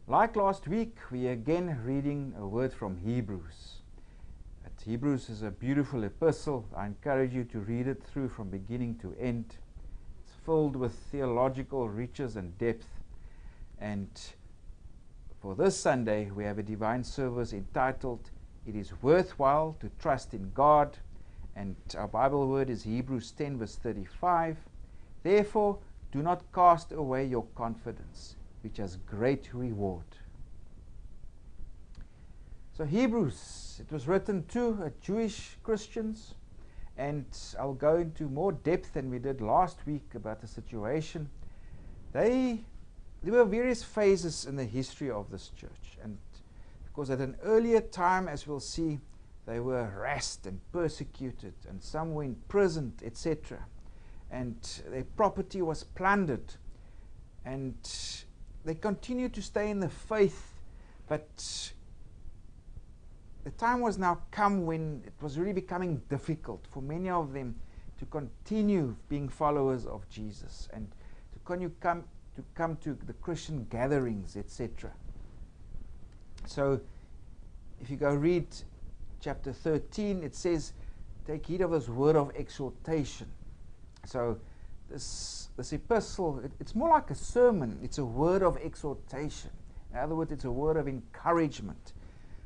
Like last week, we are again reading a word from Hebrews. Hebrews is a beautiful epistle. I encourage you to read it through from beginning to end. It's filled with theological riches and depth. And for this Sunday, we have a divine service entitled, "It is Worthwhile to Trust in God." And our Bible word is Hebrews 10 verse 35. "Therefore, do not cast away your confidence, which has great reward." So Hebrews, it was written to Jewish Christians, and I'll go into more depth than we did last week about the situation. There were various phases in the history of this church, and because at an earlier time, as we'll see, they were harassed and persecuted, and some were imprisoned, etc. And their property was plundered, and they continued to stay in the faith, but the time was now come when it was really becoming difficult for many of them to continue being followers of Jesus and to come to the Christian gatherings, etc. So if you go read chapter 13, it says, "Take heed of this word of exhortation." So this epistle, it's more like a sermon. It's a word of exhortation. In other words, it's a word of encouragement.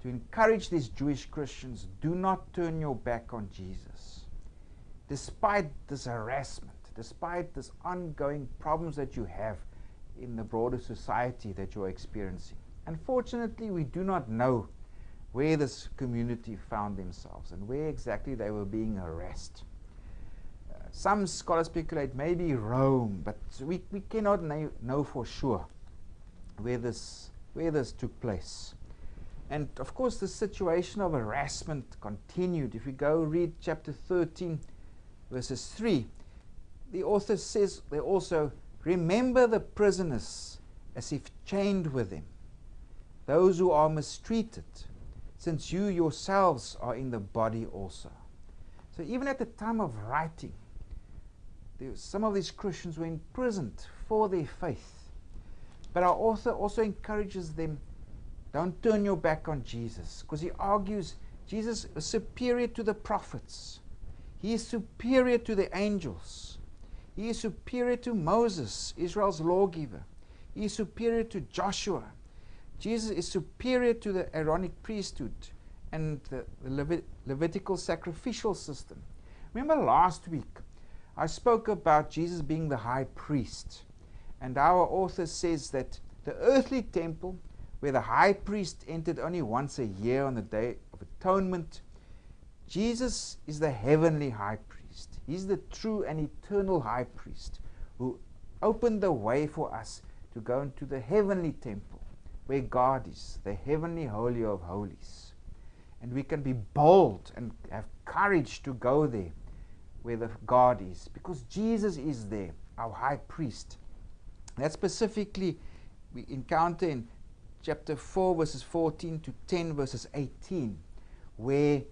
To encourage these Jewish Christians, do not turn your back on Jesus. Despite this harassment, despite this ongoing problems that you have in the broader society that you're experiencing. Unfortunately, we do not know where this community found themselves and where exactly they were being harassed. Some scholars speculate maybe Rome, but we cannot know for sure where this took place. And of course, the situation of harassment continued. If we go read chapter 13, verses 3, the author says they also, "Remember the prisoners as if chained with them, those who are mistreated, since you yourselves are in the body also." So even at the time of writing, some of these Christians were imprisoned for their faith. But our author also encourages them, don't turn your back on Jesus, because he argues Jesus is superior to the prophets. He is superior to the angels. He is superior to Moses, Israel's lawgiver. He is superior to Joshua. Jesus is superior to the Aaronic priesthood and the Levitical sacrificial system. Remember last week, I spoke about Jesus being the high priest. And our author says that the earthly temple, where the high priest entered only once a year on the Day of Atonement, Jesus is the heavenly high priest. He's the true and eternal high priest who opened the way for us to go into the heavenly temple, where God is, the heavenly holy of holies. And we can be bold and have courage to go there where the God is, because Jesus is there, our high priest. That specifically we encounter in chapter 4 verses 14 to 10 verses 18, where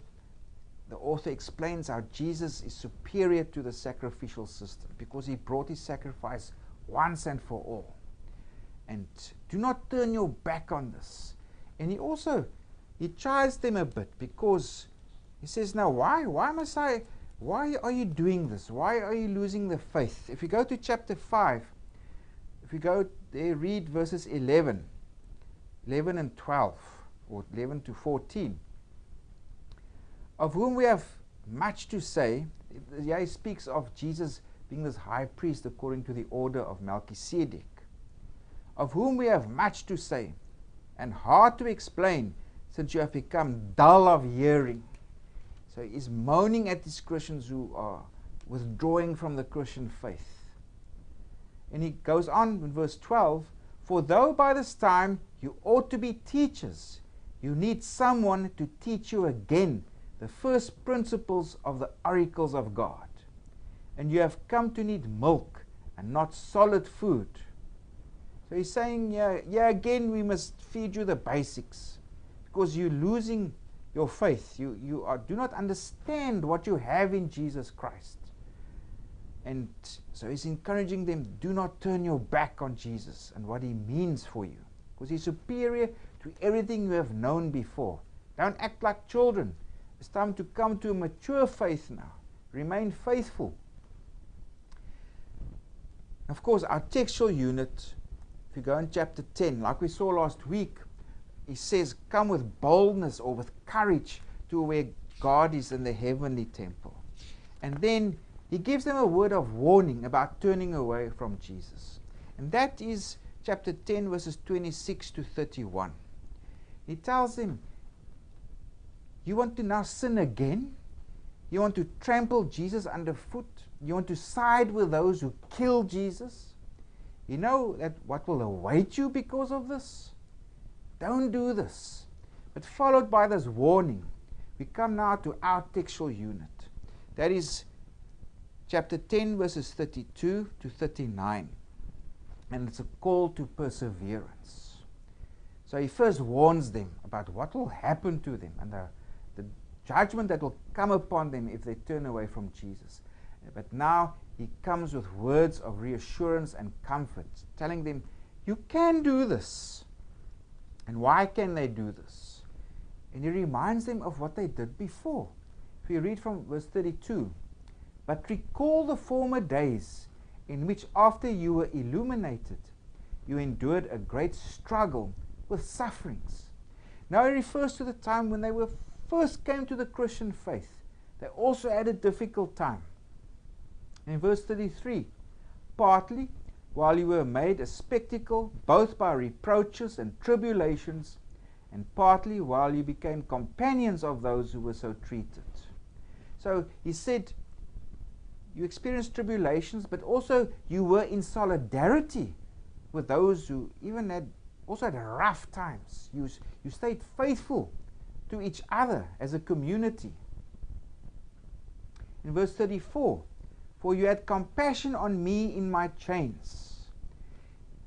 the author explains how Jesus is superior to the sacrificial system because he brought his sacrifice once and for all. And do not turn your back on this. And he chides them a bit, because he says, now why are you doing this? Why are you losing the faith? If you go to chapter 5, if you go there, read verses 11 and 12, or 11 to 14. "Of whom we have much to say." Here he speaks of Jesus being this high priest according to the order of Melchizedek. "Of whom we have much to say, and hard to explain, since you have become dull of hearing." So he's moaning at these Christians who are withdrawing from the Christian faith. And he goes on in verse 12, "For though by this time you ought to be teachers, you need someone to teach you again the first principles of the oracles of God. And you have come to need milk and not solid food." So he's saying, yeah, again we must feed you the basics, because you're losing your faith. You do not understand what you have in Jesus Christ. And so he's encouraging them, do not turn your back on Jesus and what he means for you. because He's superior to everything you have known before. Don't act like children. It's time to come to a mature faith now. Remain faithful. Of course, our textual unit, if you go in chapter 10, like we saw last week, he says, come with boldness or with courage to where God is in the heavenly temple. And then he gives them a word of warning about turning away from Jesus. And that is chapter 10, verses 26 to 31. He tells them, you want to now sin again? You want to trample Jesus underfoot? You want to side with those who kill Jesus? You know that what will await you because of this? Don't do this. But followed by this warning, we come now to our textual unit. That is chapter 10, verses 32 to 39. And it's a call to perseverance. So he first warns them about what will happen to them and the judgment that will come upon them if they turn away from Jesus. But now he comes with words of reassurance and comfort, telling them, you can do this. And why can they do this? And he reminds them of what they did before. If you read from verse 32, but recall the former days in which after you were illuminated, you endured a great struggle with sufferings. Now he refers to the time when they first came to the Christian faith. They also had a difficult time. In verse 33, partly while you were made a spectacle both by reproaches and tribulations, and partly while you became companions of those who were so treated. So he said, you experienced tribulations, but also you were in solidarity with those who even had rough times. You stayed faithful to each other as a community. In verse 34, for you had compassion on me in my chains.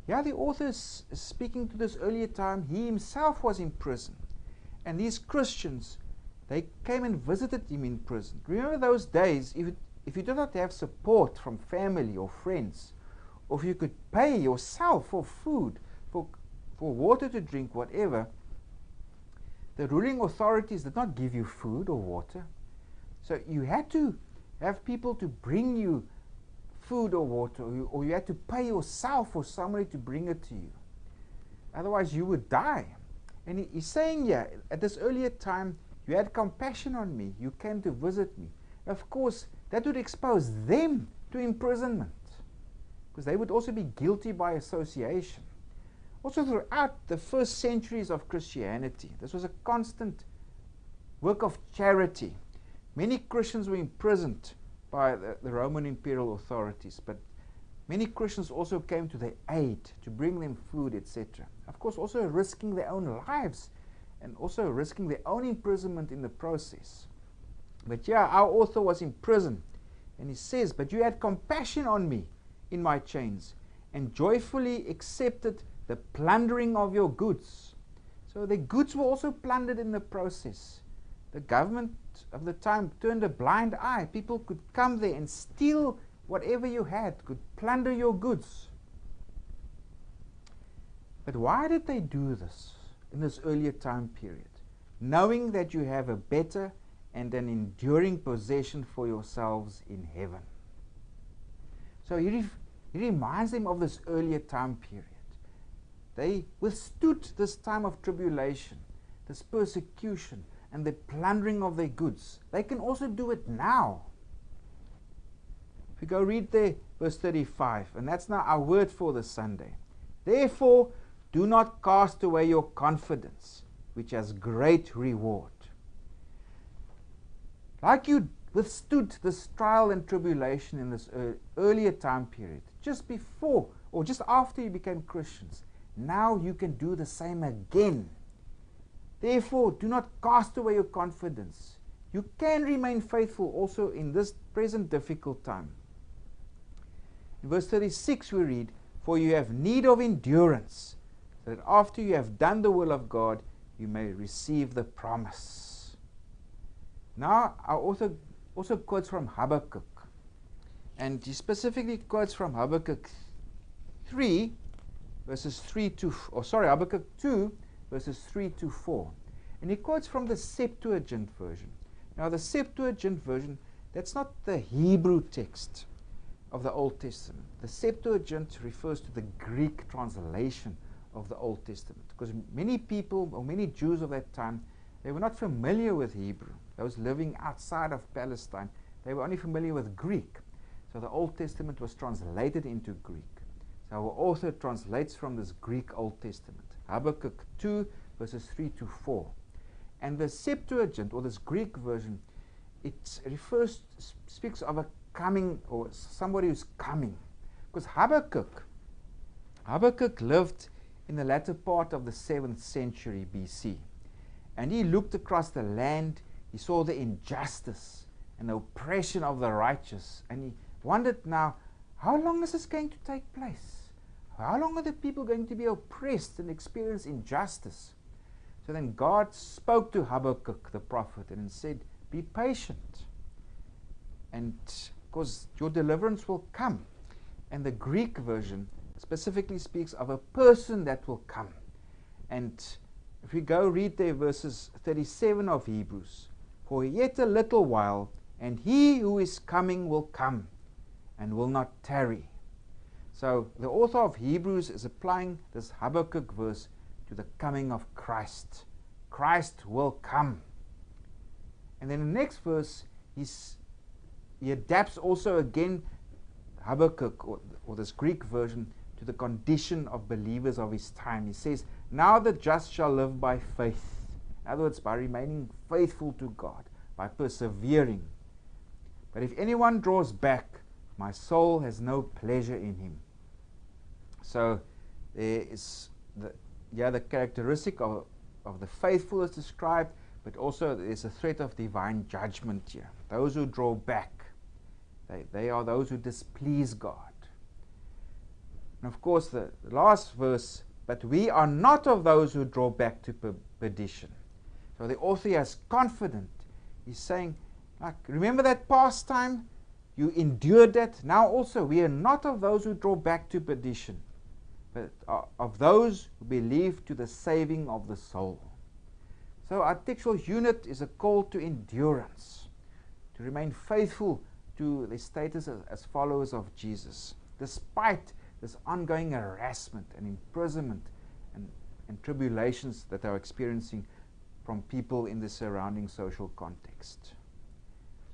Yeah, the author is speaking to this earlier time. He himself was in prison. And these Christians, they came and visited him in prison. Remember those days, if you did not have support from family or friends, or if you could pay yourself for food, for water to drink, whatever, the ruling authorities did not give you food or water. So you had to have people to bring you food or water, or you had to pay yourself for somebody to bring it to you. Otherwise you would die. And he's saying here, at this earlier time, you had compassion on me, you came to visit me. Of course, that would expose them to imprisonment, because they would also be guilty by association. Also throughout the first centuries of Christianity, this was a constant work of charity. Many Christians were imprisoned by the Roman imperial authorities, but many Christians also came to their aid to bring them food, etc. Of course, also risking their own lives and also risking their own imprisonment in the process. But yeah, our author was in prison, and he says, but you had compassion on me in my chains and joyfully accepted the plundering of your goods. So the goods were also plundered in the process. The government of the time turned a blind eye. People could come there and steal whatever you had, could plunder your goods. But why did they do this in this earlier time period? Knowing that you have a better and an enduring possession for yourselves in heaven. So he reminds them of this earlier time period. They withstood this time of tribulation, this persecution, and the plundering of their goods. They can also do it now. If we go read there, verse 35, and that's now our word for this Sunday. Therefore, do not cast away your confidence, which has great reward. Like you withstood this trial and tribulation in this earlier time period, just before or just after you became Christians, now you can do the same again. Therefore, do not cast away your confidence. You can remain faithful also in this present difficult time. In verse 36 we read, for you have need of endurance, so that after you have done the will of God, you may receive the promise. Now, our author also quotes from Habakkuk. And he specifically quotes from Habakkuk 3, verses 3 to, Habakkuk 2, verses 3 to 4. And he quotes from the Septuagint version. Now, the Septuagint version, that's not the Hebrew text of the Old Testament. The Septuagint refers to the Greek translation of the Old Testament, because many people, or many Jews of that time, they were not familiar with Hebrew. Those living outside of Palestine, they were only familiar with Greek. So the Old Testament was translated into Greek. So our author translates from this Greek Old Testament, Habakkuk 2, verses 3 to 4. And the Septuagint, or this Greek version, it speaks of a coming, or somebody who's coming. Because Habakkuk lived in the latter part of the 7th century BC. And he looked across the land, he saw the injustice and the oppression of the righteous, and he wondered now, how long is this going to take place? How long are the people going to be oppressed and experience injustice? So then God spoke to Habakkuk the prophet and said, be patient, and because your deliverance will come. And the Greek version specifically speaks of a person that will come. And if we go read there verses 37 of Hebrews, for yet a little while, and he who is coming will come and will not tarry. So the author of Hebrews is applying this Habakkuk verse to the coming of Christ. Christ will come. And then the next verse, he adapts also again Habakkuk, or this Greek version, to the condition of believers of his time. He says, now the just shall live by faith. In other words, by remaining faithful to God, by persevering. But if anyone draws back, my soul has no pleasure in him. So there is the characteristic of the faithful is described, but also there's a threat of divine judgment here. Those who draw back, they are those who displease God. And of course, the last verse, but we are not of those who draw back to perdition. So the author is confident. He's saying, like, remember that past time? You endured that. Now also, we are not of those who draw back to perdition, but of those who believe to the saving of the soul. So our textual unit is a call to endurance, to remain faithful to their status as followers of Jesus, despite this ongoing harassment and imprisonment and tribulations that they are experiencing from people in the surrounding social context.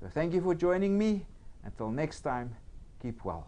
So thank you for joining me. Until next time, keep well.